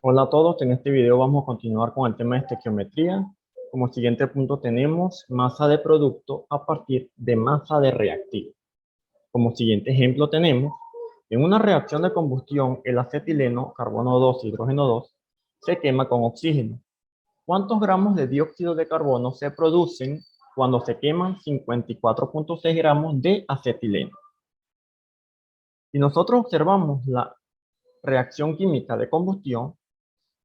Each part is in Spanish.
Hola a todos, en este video vamos a continuar con el tema de estequiometría. Como siguiente punto tenemos masa de producto a partir de masa de reactivo. Como siguiente ejemplo tenemos, en una reacción de combustión el acetileno, carbono 2, hidrógeno 2, se quema con oxígeno. ¿Cuántos gramos de dióxido de carbono se producen cuando se queman 54,6 gramos de acetileno? Si nosotros observamos la reacción química de combustión,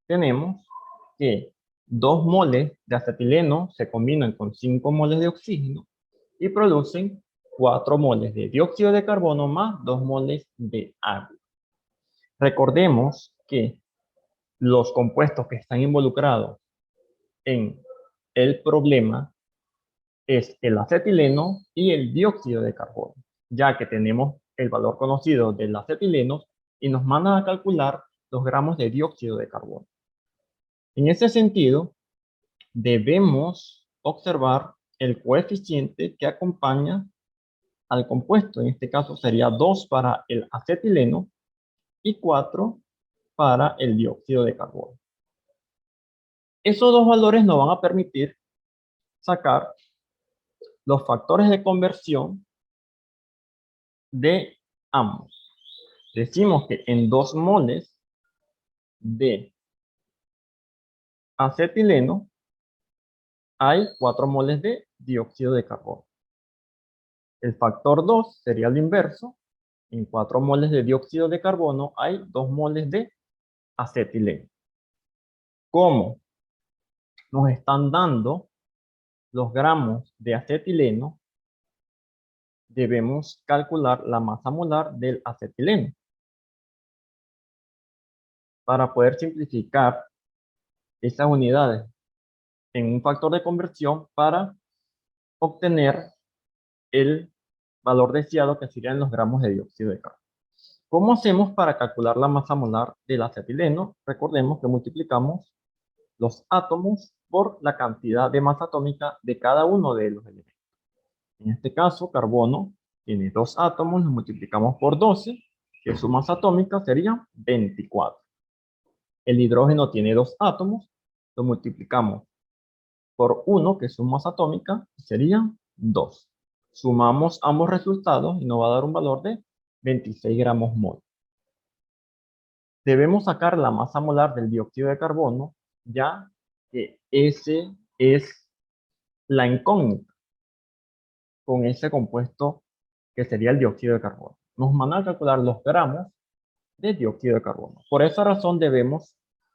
tenemos que 2 moles de acetileno se combinan con 5 moles de oxígeno y producen 4 moles de dióxido de carbono más 2 moles de agua. Recordemos que los compuestos que están involucrados en el problema es el acetileno y el dióxido de carbono, ya que tenemos el valor conocido del acetileno y nos mandan a calcular los gramos de dióxido de carbono. En ese sentido, debemos observar el coeficiente que acompaña al compuesto. En este caso sería 2 para el acetileno y 4 para el dióxido de carbono. Esos dos valores nos van a permitir sacar los factores de conversión de ambos. Decimos que en 2 moles de acetileno hay 4 moles de dióxido de carbono. El factor 2 sería lo inverso. En 4 moles de dióxido de carbono hay 2 moles de acetileno. Como nos están dando los gramos de acetileno, debemos calcular la masa molar del acetileno. Para poder simplificar esas unidades en un factor de conversión para obtener el valor deseado, que serían los gramos de dióxido de carbono. ¿Cómo hacemos para calcular la masa molar del acetileno? Recordemos que multiplicamos los átomos por la cantidad de masa atómica de cada uno de los elementos. En este caso, carbono tiene 2 átomos, lo multiplicamos por 12, que su masa atómica sería 24. El hidrógeno tiene 2 átomos, lo multiplicamos por 1, que su masa atómica sería 2. Sumamos ambos resultados y nos va a dar un valor de 26 gramos mol. Debemos sacar la masa molar del dióxido de carbono, ya que ese es la incógnita con ese compuesto que sería el dióxido de carbono. Nos mandan a calcular los gramos de dióxido de carbono. Por esa razón debemos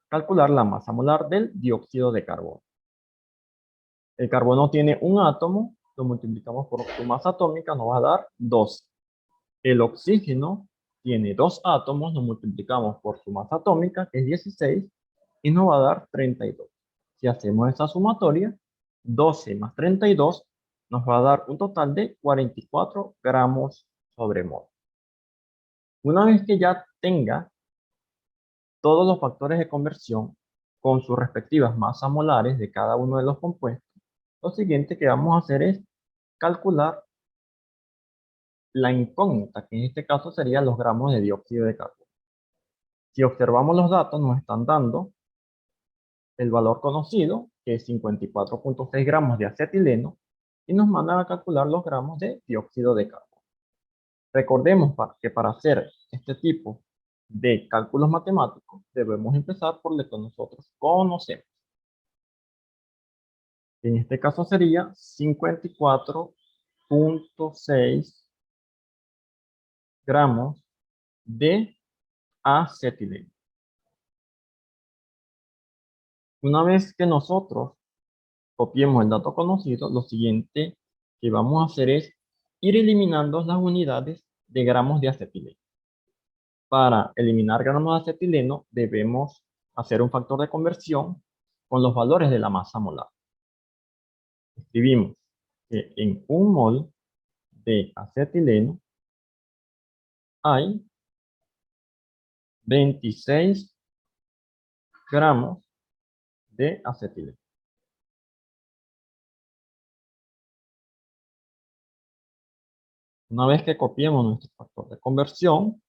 calcular la masa molar del dióxido de carbono. El carbono tiene un átomo, lo multiplicamos por su masa atómica, nos va a dar 12. El oxígeno tiene 2 átomos, lo multiplicamos por su masa atómica, que es 16, y nos va a dar 32. Si hacemos esa sumatoria, 12 más 32 nos va a dar un total de 44 gramos sobre mol. Una vez que ya tenga todos los factores de conversión con sus respectivas masas molares de cada uno de los compuestos, lo siguiente que vamos a hacer es calcular la incógnita, que en este caso serían los gramos de dióxido de carbono. Si observamos los datos, nos están dando el valor conocido, que es 54,6 gramos de acetileno, y nos mandan a calcular los gramos de dióxido de carbono. Recordemos que para hacer este tipo de cálculos matemáticos debemos empezar por lo que nosotros conocemos. En este caso sería 54,6 gramos de acetileno. Una vez que nosotros copiemos el dato conocido, lo siguiente que vamos a hacer es ir eliminando las unidades de gramos de acetileno. Para eliminar gramos de acetileno debemos hacer un factor de conversión con los valores de la masa molar. Escribimos que en 1 mol de acetileno hay 26 gramos de acetileno. Una vez que copiemos nuestro factor de conversión,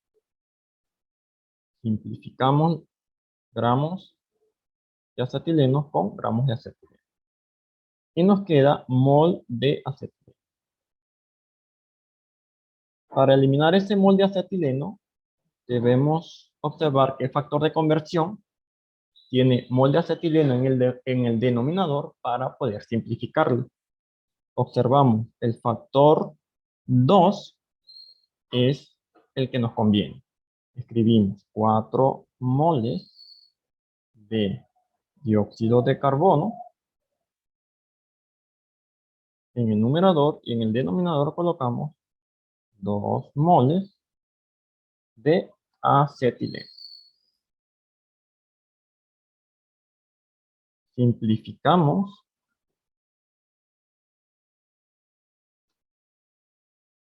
simplificamos gramos de acetileno con gramos de acetileno. Y nos queda mol de acetileno. Para eliminar ese mol de acetileno, debemos observar que el factor de conversión tiene mol de acetileno en el denominador para poder simplificarlo. Observamos el factor 2 es el que nos conviene. Escribimos 4 moles de dióxido de carbono en el numerador y en el denominador colocamos 2 moles de acetileno. Simplificamos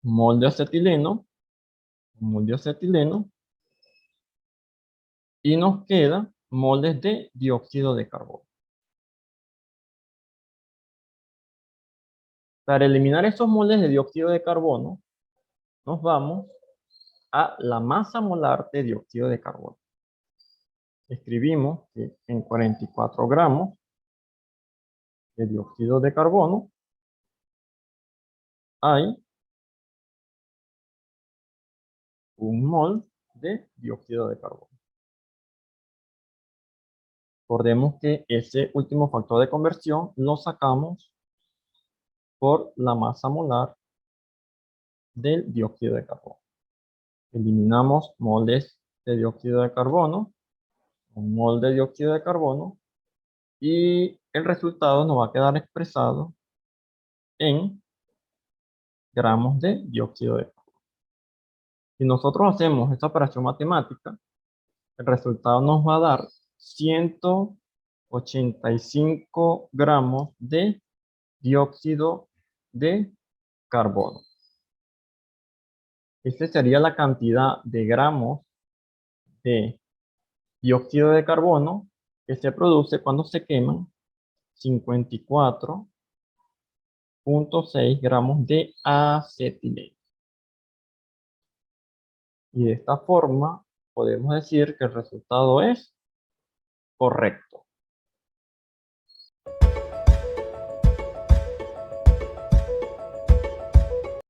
mol de acetileno y nos queda moles de dióxido de carbono. Para eliminar esos moles de dióxido de carbono, nos vamos a la masa molar de dióxido de carbono. Escribimos que en 44 gramos de dióxido de carbono hay 1 mol de dióxido de carbono. Recordemos que ese último factor de conversión lo sacamos por la masa molar del dióxido de carbono. Eliminamos moles de dióxido de carbono, 1 mol de dióxido de carbono, y el resultado nos va a quedar expresado en gramos de dióxido de carbono. Si nosotros hacemos esta operación matemática, el resultado nos va a dar 185 gramos de dióxido de carbono. Esta sería la cantidad de gramos de dióxido de carbono que se produce cuando se queman 54,6 gramos de acetileno. Y de esta forma podemos decir que el resultado es correcto.